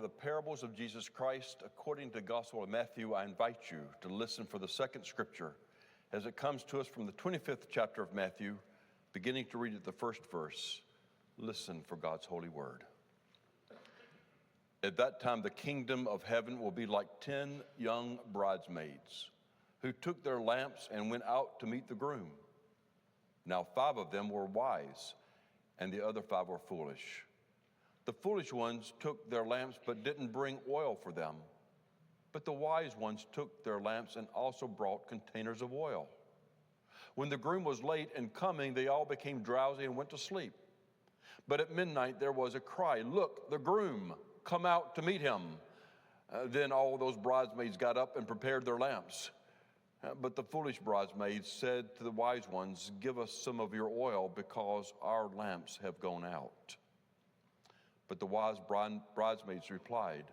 of the parables of Jesus Christ according to the Gospel of Matthew, I invite you to listen for the second scripture as it comes to us from the 25th chapter of Matthew, beginning to read at the first verse. Listen for God's holy word. At that time, the kingdom of heaven will be like 10 young bridesmaids who took their lamps and went out to meet the groom. Now 5 of them were wise, and the other 5 were foolish. The foolish ones took their lamps but didn't bring oil for them. But the wise ones took their lamps and also brought containers of oil. When the groom was late in coming, they all became drowsy and went to sleep. But at midnight there was a cry, "Look, the groom! Come out to meet him." Then all those bridesmaids got up and prepared their lamps. But the foolish bridesmaids said to the wise ones, "Give us some of your oil because our lamps have gone out." But the wise bridesmaids replied,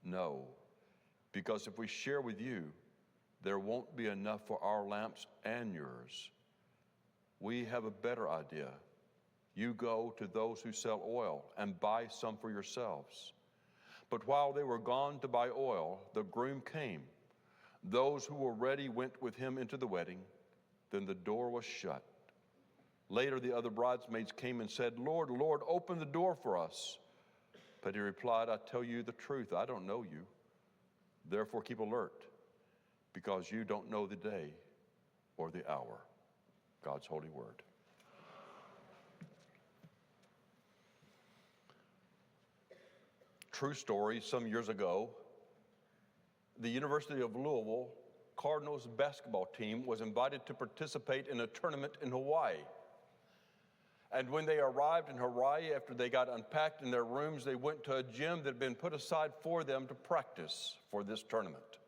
"No, because if we share with you, there won't be enough for our lamps and yours. We have a better idea. You go to those who sell oil and buy some for yourselves." But while they were gone to buy oil, the groom came. Those who were ready went with him into the wedding. Then the door was shut. Later the other bridesmaids came and said, "Lord, Lord, open the door for us." But he replied, "I tell you the truth, I don't know you. Therefore keep alert, because you don't know the day or the hour." God's holy word. True story, some years ago, the University of Louisville Cardinals basketball team was invited to participate in a tournament in Hawaii. And when they arrived in Hawaii, after they got unpacked in their rooms, they went to a gym that had been put aside for them to practice for this tournament.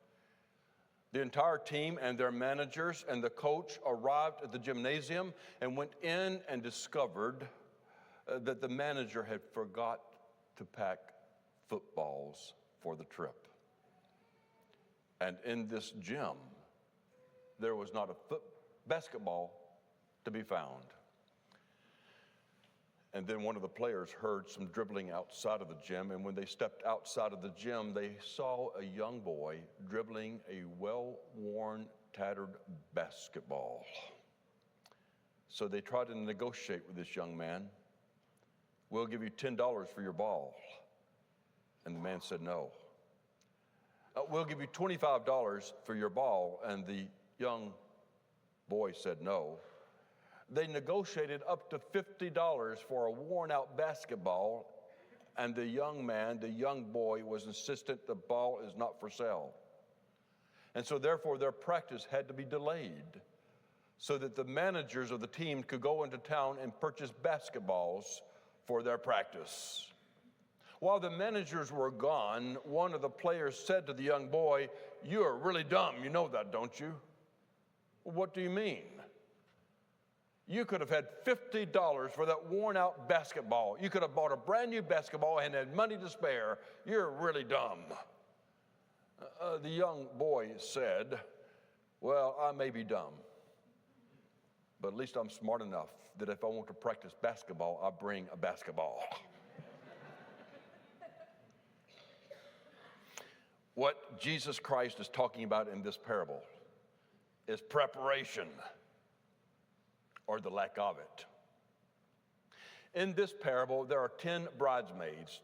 The entire team and their managers and the coach arrived at the gymnasium and went in and discovered that the manager had forgot to pack footballs for the trip. And in this gym, there was not a basketball to be found. And then one of the players heard some dribbling outside of the gym, and when they stepped outside of the gym, they saw a young boy dribbling a well-worn, tattered basketball. So they tried to negotiate with this young man. "We'll give you $10 for your ball." And the man said no. "We'll give you $25 for your ball." And the young boy said no. They negotiated up to $50 for a worn-out basketball, and the young boy, was insistent the ball is not for sale. And so therefore their practice had to be delayed so that the managers of the team could go into town and purchase basketballs for their practice. While the managers were gone, one of the players said to the young boy, "You are really dumb, you know that, don't you?" "What do you mean?" "You could have had $50 for that worn-out basketball. You could have bought a brand new basketball and had money to spare. You're really dumb." The young boy said, "Well, I may be dumb, but at least I'm smart enough that if I want to practice basketball, I bring a basketball." What Jesus Christ is talking about in this parable is preparation, or the lack of it. In this parable, there are 10 bridesmaids.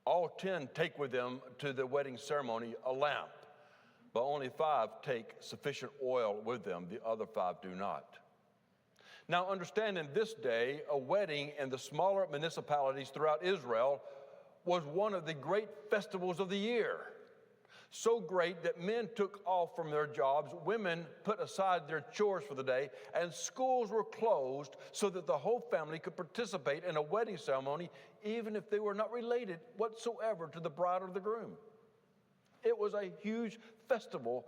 All 10 take with them to the wedding ceremony a lamp, but only 5 take sufficient oil with them. The other 5 do not. Now understand, in this day, a wedding in the smaller municipalities throughout Israel was one of the great festivals of the year. So great that men took off from their jobs, women put aside their chores for the day, and schools were closed so that the whole family could participate in a wedding ceremony, even if they were not related whatsoever to the bride or the groom. It was a huge festival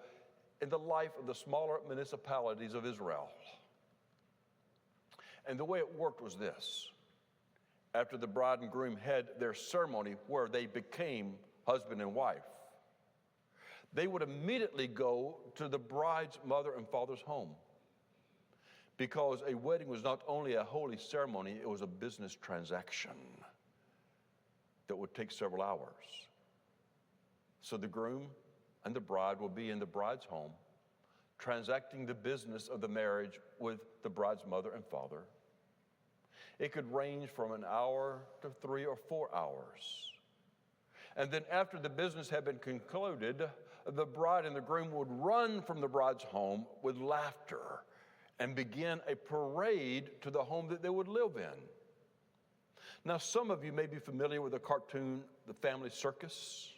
in the life of the smaller municipalities of Israel. And the way it worked was this. After the bride and groom had their ceremony where they became husband and wife, they would immediately go to the bride's mother and father's home, because a wedding was not only a holy ceremony, it was a business transaction that would take several hours. So the groom and the bride will be in the bride's home, transacting the business of the marriage with the bride's mother and father. It could range from an hour to 3 or 4 hours. And then after the business had been concluded, the bride and the groom would run from the bride's home with laughter and begin a parade to the home that they would live in. Now, some of you may be familiar with the cartoon, The Family Circus,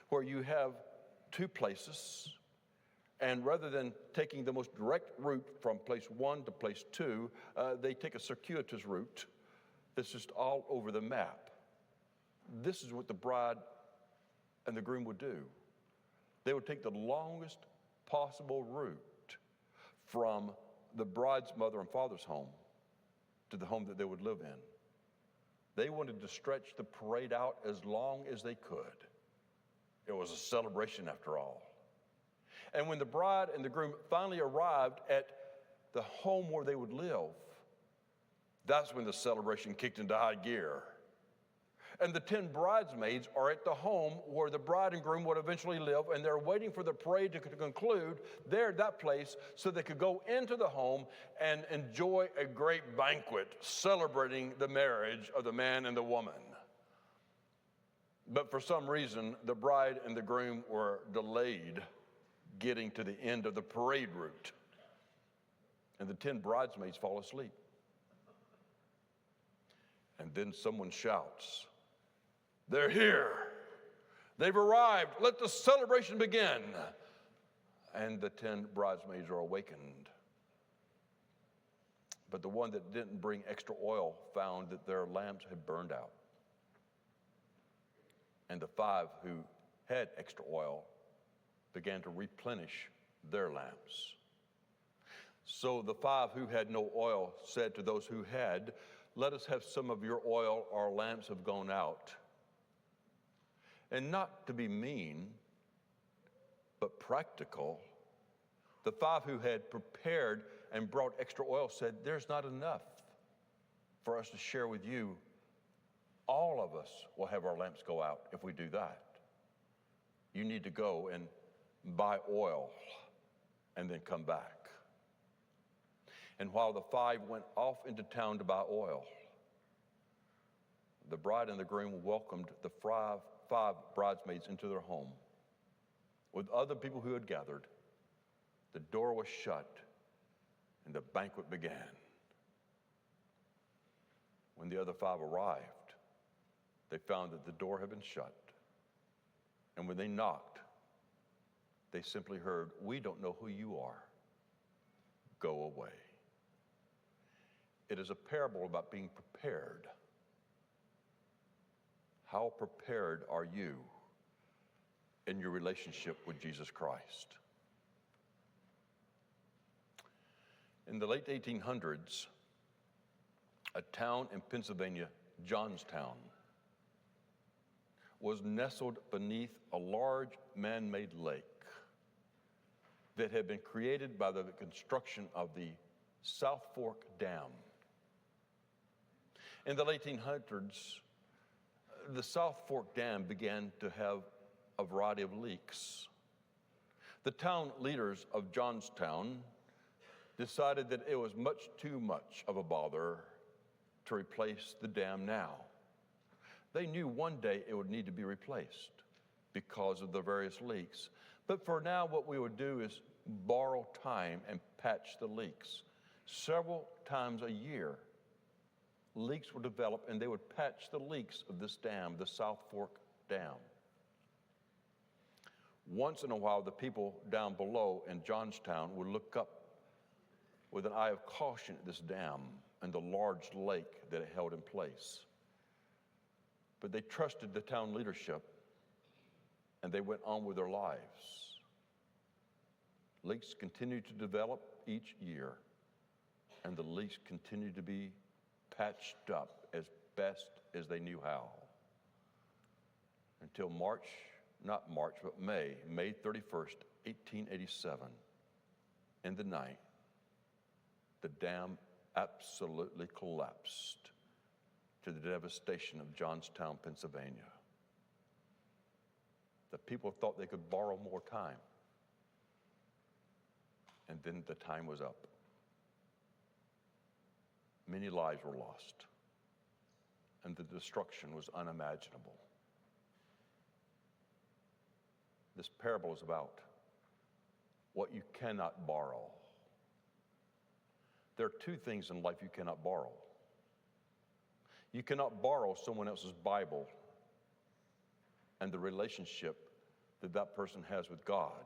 where you have two places, and rather than taking the most direct route from place 1 to place 2, they take a circuitous route that's just all over the map. This is what the bride and the groom would do. They would take the longest possible route from the bride's mother and father's home to the home that they would live in. They wanted to stretch the parade out as long as they could. It was a celebration after all. And when the bride and the groom finally arrived at the home where they would live, that's when the celebration kicked into high gear. And the 10 bridesmaids are at the home where the bride and groom would eventually live, and they're waiting for the parade to conclude there at that place so they could go into the home and enjoy a great banquet celebrating the marriage of the man and the woman. But for some reason, the bride and the groom were delayed getting to the end of the parade route, and the 10 bridesmaids fall asleep. And then someone shouts, "They're here. They've arrived. Let the celebration begin." And the 10 bridesmaids are awakened. But the one that didn't bring extra oil found that their lamps had burned out. And the 5 who had extra oil began to replenish their lamps. So the 5 who had no oil said to those who had, "Let us have some of your oil, our lamps have gone out." And not to be mean, but practical, the 5 who had prepared and brought extra oil said, "There's not enough for us to share with you. All of us will have our lamps go out if we do that. You need to go and buy oil and then come back." And while the 5 went off into town to buy oil, the bride and the groom welcomed the 5 bridesmaids into their home. With other people who had gathered, the door was shut and the banquet began. When the other 5 arrived, they found that the door had been shut. And when they knocked, they simply heard, "We don't know who you are. Go away." It is a parable about being prepared. How prepared are you in your relationship with Jesus Christ? In the late 1800s, a town in Pennsylvania, Johnstown, was nestled beneath a large man-made lake that had been created by the construction of the South Fork Dam. In the late 1800s, the South Fork Dam began to have a variety of leaks. The town leaders of Johnstown decided that it was too much of a bother to replace the dam now. They knew one day it would need to be replaced because of the various leaks. But for now, what we would do is borrow time and patch the leaks. Several times a year, leaks would develop and they would patch the leaks of this dam, the South Fork Dam. Once in a while, the people down below in Johnstown would look up with an eye of caution at this dam and the large lake that it held in place. But they trusted the town leadership and they went on with their lives. Leaks continued to develop each year, and the leaks continued to be patched up as best as they knew how. Until May 31st, 1887, in the night, the dam absolutely collapsed to the devastation of Johnstown, Pennsylvania. The people thought they could borrow more time. And then the time was up. Many lives were lost, and the destruction was unimaginable. This parable is about what you cannot borrow. There are two things in life you cannot borrow. You cannot borrow someone else's Bible and the relationship that that person has with God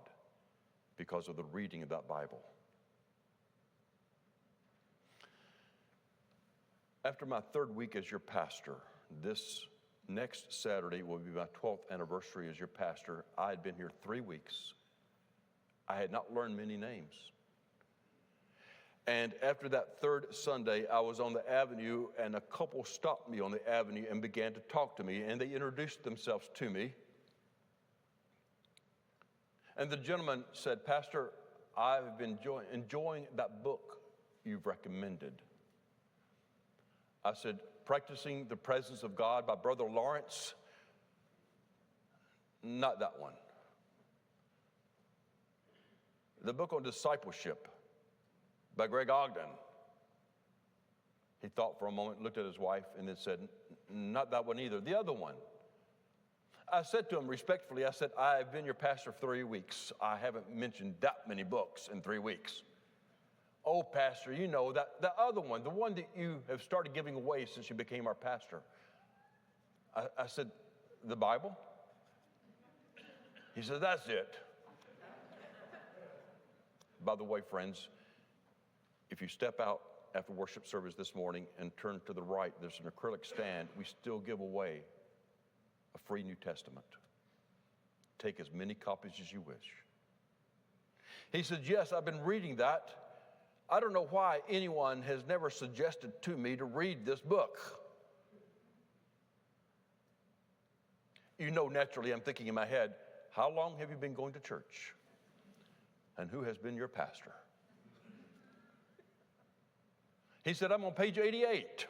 because of the reading of that Bible. After my third week as your pastor, this next Saturday will be my 12th anniversary as your pastor. I had been here 3 weeks. I had not learned many names. And after that third Sunday, I was on the avenue, and a couple stopped me on the avenue and began to talk to me, and they introduced themselves to me. And the gentleman said, "Pastor, I've been enjoying that book you've recommended." I said, "Practicing the Presence of God by Brother Lawrence?" "Not that one." "The book on discipleship by Greg Ogden?" He thought for a moment, looked at his wife, and then said, "Not that one either." "The other one?" I said to him respectfully, I said, "I've been your pastor for 3 weeks. I haven't mentioned that many books in 3 weeks." "Oh, Pastor, you know, the other one, the one that you have started giving away since you became our pastor." I said, "The Bible?" He said, "That's it." By the way, friends, if you step out after worship service this morning and turn to the right, there's an acrylic stand. We still give away a free New Testament. Take as many copies as you wish. He said, "Yes, I've been reading that. I don't know why anyone has never suggested to me to read this book." You know, naturally, I'm thinking in my head, how long have you been going to church? And who has been your pastor? He said, "I'm on page 88.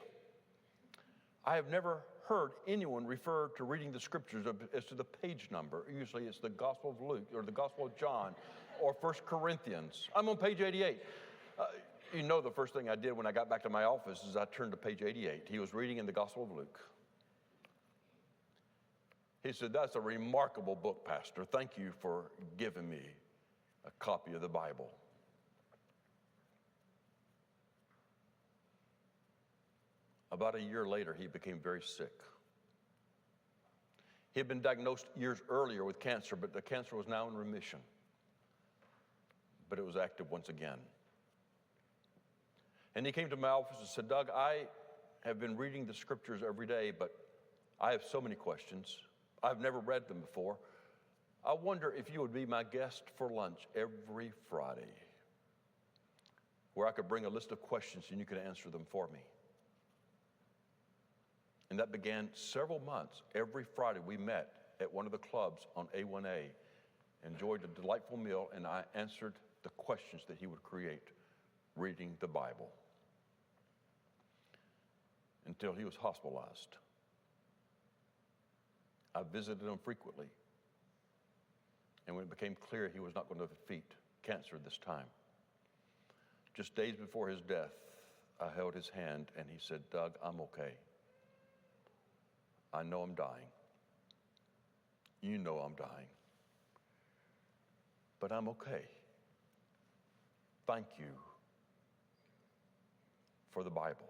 I have never heard anyone refer to reading the scriptures as to the page number. Usually it's the Gospel of Luke or the Gospel of John or 1 Corinthians. I'm on page 88. You know, the first thing I did when I got back to my office is I turned to page 88. He was reading in the Gospel of Luke. He said, "That's a remarkable book, Pastor. Thank you for giving me a copy of the Bible." About a year later, he became very sick. He had been diagnosed years earlier with cancer, but the cancer was now in remission. But it was active once again. And he came to my office and said, "Doug, I have been reading the scriptures every day, but I have so many questions. I've never read them before. I wonder if you would be my guest for lunch every Friday, where I could bring a list of questions and you could answer them for me." And that began several months. Every Friday we met at one of the clubs on A1A, enjoyed a delightful meal, and I answered the questions that he would create reading the Bible until he was hospitalized. I visited him frequently, and when it became clear he was not going to defeat cancer this time, just days before his death, I held his hand and he said, "Doug, I'm okay. I know I'm dying. You know I'm dying. But I'm okay. Thank you for the Bible."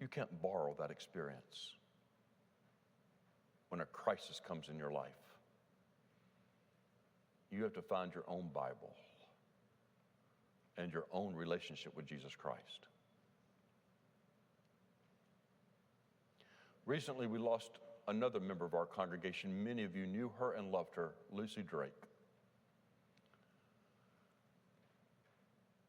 You can't borrow that experience when a crisis comes in your life. You have to find your own Bible and your own relationship with Jesus Christ. Recently, we lost another member of our congregation. Many of you knew her and loved her, Lucy Drake.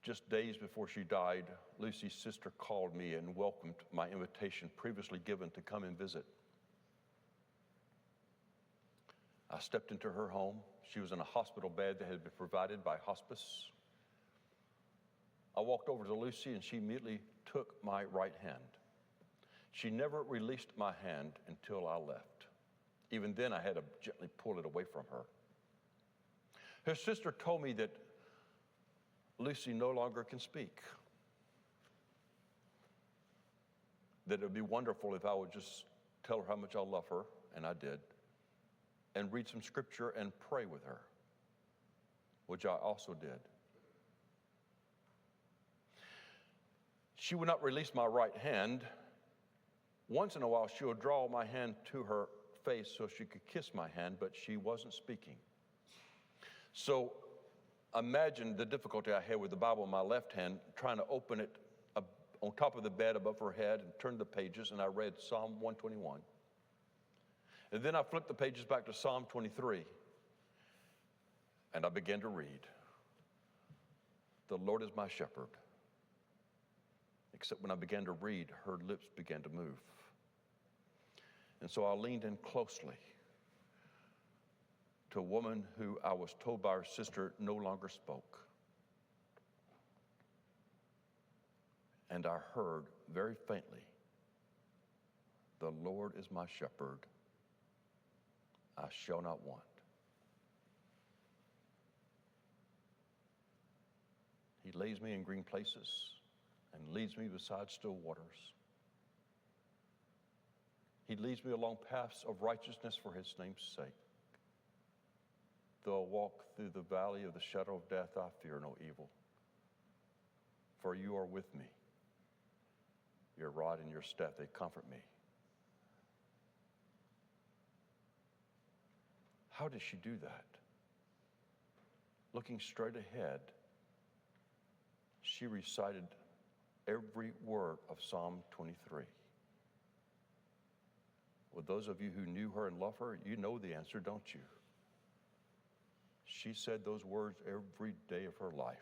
Just days before she died, Lucy's sister called me and welcomed my invitation previously given to come and visit. I stepped into her home. She was in a hospital bed that had been provided by hospice. I walked over to Lucy and she immediately took my right hand. She never released my hand until I left. Even then, I had to gently pull it away from her. Her sister told me that Lucy no longer can speak, that it would be wonderful if I would just tell her how much I love her, and I did, and read some scripture and pray with her, which I also did. She would not release my right hand. Once in a while, she would draw my hand to her face so she could kiss my hand, but she wasn't speaking. So imagine the difficulty I had with the Bible in my left hand, trying to open it on top of the bed above her head and turn the pages, and I read Psalm 121. And then I flipped the pages back to Psalm 23, and I began to read. The Lord is my shepherd. Except when I began to read, her lips began to move. And so I leaned in closely to a woman who I was told by her sister no longer spoke. And I heard very faintly, the Lord is my shepherd, I shall not want. He lays me in green places and leads me beside still waters. He leads me along paths of righteousness for his name's sake. Though I walk through the valley of the shadow of death, I fear no evil, for you are with me. Your rod and your staff, they comfort me. How did she do that? Looking straight ahead, she recited every word of Psalm 23. Well, those of you who knew her and love her, you know the answer, don't you? She said those words every day of her life.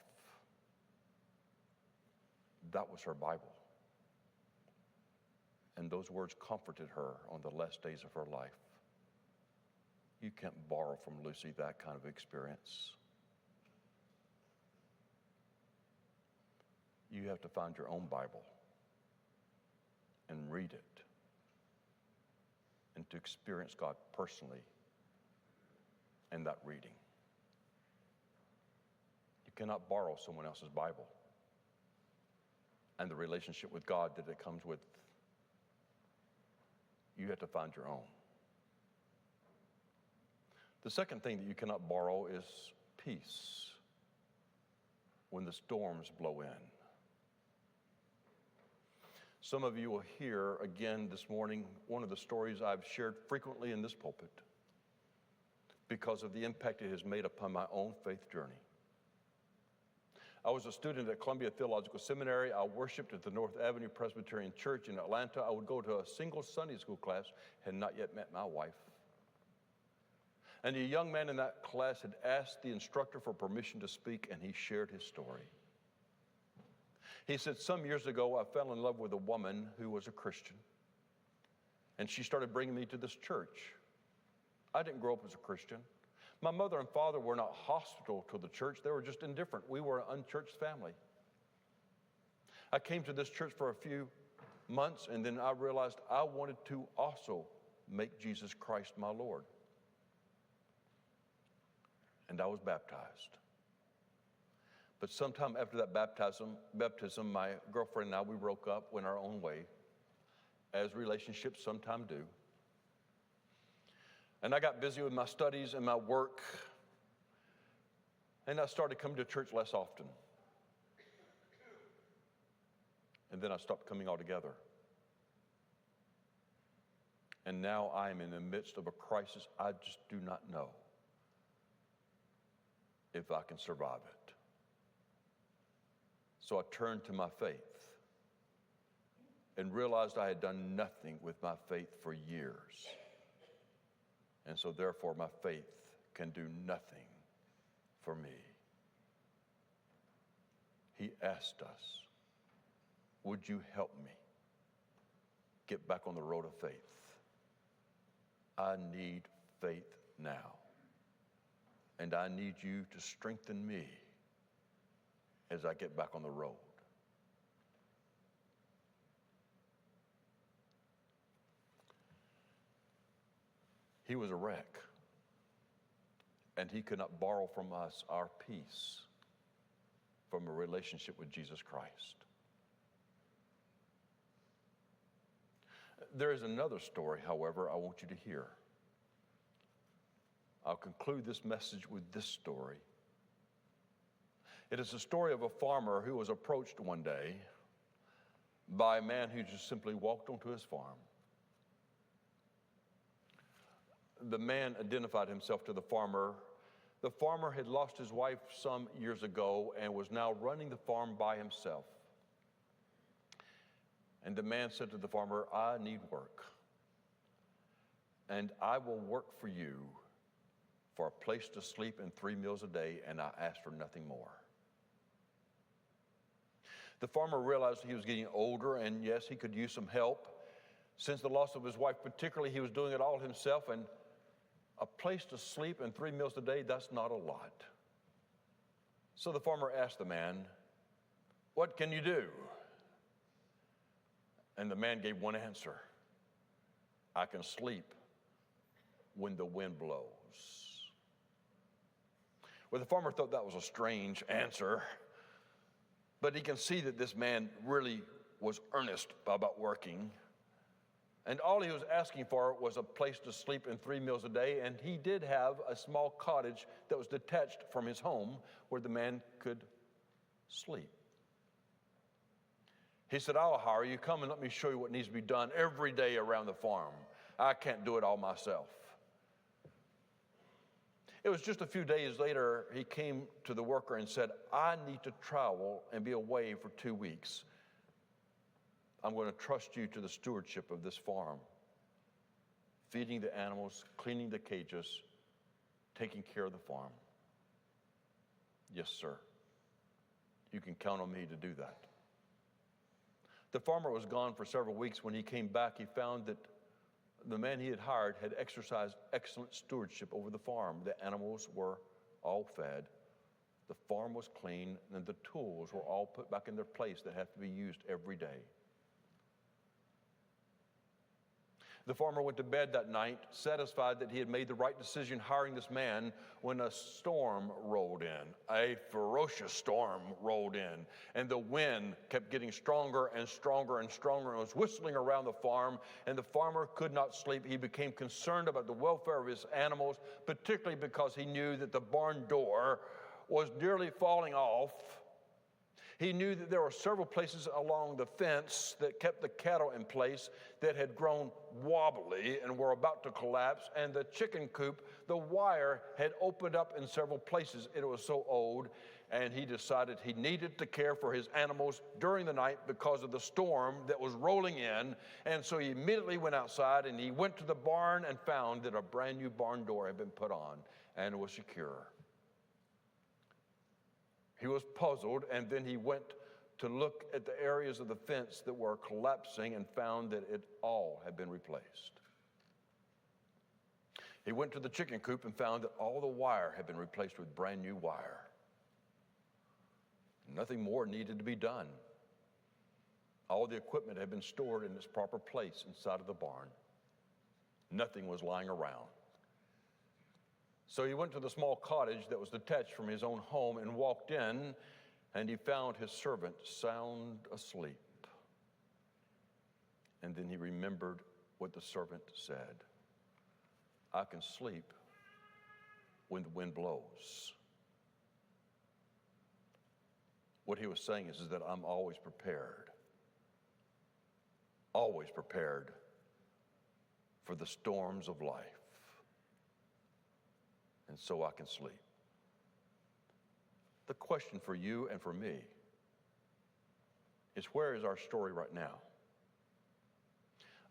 That was her Bible. And those words comforted her on the last days of her life. You can't borrow from Lucy that kind of experience. You have to find your own Bible and read it and to experience God personally in that reading. You cannot borrow someone else's Bible and the relationship with God that it comes with. You have to find your own. The second thing that you cannot borrow is peace when the storms blow in. Some of you will hear again this morning one of the stories I've shared frequently in this pulpit because of the impact it has made upon my own faith journey. I was a student at Columbia Theological Seminary. I worshiped at the North Avenue Presbyterian Church in Atlanta. I would go to a single Sunday school class, had not yet met my wife. And a young man in that class had asked the instructor for permission to speak, and he shared his story. He said, some years ago, I fell in love with a woman who was a Christian, and she started bringing me to this church. I didn't grow up as a Christian. My mother and father were not hostile to the church. They were just indifferent. We were an unchurched family. I came to this church for a few months, and then I realized I wanted to also make Jesus Christ my Lord. And I was baptized. But sometime after that baptism, my girlfriend and I, we broke up, went our own way, as relationships sometimes do. And I got busy with my studies and my work, and I started coming to church less often. And then I stopped coming altogether. And now I am in the midst of a crisis I just do not know if I can survive it. So I turned to my faith and realized I had done nothing with my faith for years. And so therefore my faith can do nothing for me. He asked us, would you help me get back on the road of faith? I need faith now. And I need you to strengthen me as I get back on the road. He was a wreck. And he could not borrow from us our peace from a relationship with Jesus Christ. There is another story, however, I want you to hear. I'll conclude this message with this story. It is the story of a farmer who was approached one day by a man who just simply walked onto his farm. The man identified himself to the farmer. The farmer had lost his wife some years ago and was now running the farm by himself. And the man said to the farmer, I need work, and I will work for you for a place to sleep and 3 meals a day, and I ask for nothing more. The farmer realized he was getting older, and yes, he could use some help. Since the loss of his wife particularly, he was doing it all himself, and a place to sleep and 3 meals a day, that's not a lot. So the farmer asked the man, what can you do? And the man gave one answer: I can sleep when the wind blows. Well, the farmer thought that was a strange answer, but he can see that this man really was earnest about working. And all he was asking for was a place to sleep and 3 meals a day, and he did have a small cottage that was detached from his home where the man could sleep. He said, I'll hire you. Come and let me show you what needs to be done every day around the farm. I can't do it all myself. It was just a few days later, he came to the worker and said, I need to travel and be away for 2 weeks. I'm going to trust you to the stewardship of this farm, feeding the animals, cleaning the cages, taking care of the farm. Yes, sir. You can count on me to do that. The farmer was gone for several weeks. When he came back, he found that the man he had hired had exercised excellent stewardship over the farm. The animals were all fed, the farm was clean, and the tools were all put back in their place that have to be used every day. The farmer went to bed that night, satisfied that he had made the right decision hiring this man, when a storm rolled in. A ferocious storm rolled in, and the wind kept getting stronger and stronger and stronger, and was whistling around the farm, and the farmer could not sleep. He became concerned about the welfare of his animals, particularly because he knew that the barn door was nearly falling off. He knew that there were several places along the fence that kept the cattle in place that had grown wobbly and were about to collapse. And the chicken coop, the wire had opened up in several places. It was so old, and he decided he needed to care for his animals during the night because of the storm that was rolling in. And so he immediately went outside, and he went to the barn and found that a brand new barn door had been put on and was secure. He was puzzled, and then he went to look at the areas of the fence that were collapsing and found that it all had been replaced. He went to the chicken coop and found that all the wire had been replaced with brand new wire. Nothing more needed to be done. All the equipment had been stored in its proper place inside of the barn. Nothing was lying around. So he went to the small cottage that was detached from his own home and walked in, and he found his servant sound asleep. And then he remembered what the servant said: I can sleep when the wind blows. What he was saying is that I'm always prepared for the storms of life. And so I can sleep. The question for you and for me is, where is our story right now?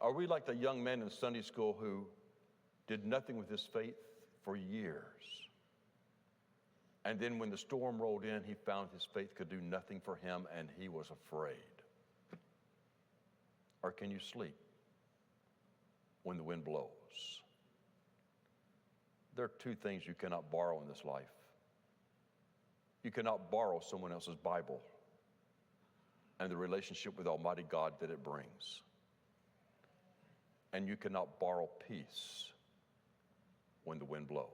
Are we like the young man in Sunday school who did nothing with his faith for years? And then when the storm rolled in, he found his faith could do nothing for him, and he was afraid. Or can you sleep when the wind blows? There are two things you cannot borrow in this life. You cannot borrow someone else's Bible and the relationship with Almighty God that it brings. And you cannot borrow peace when the wind blows.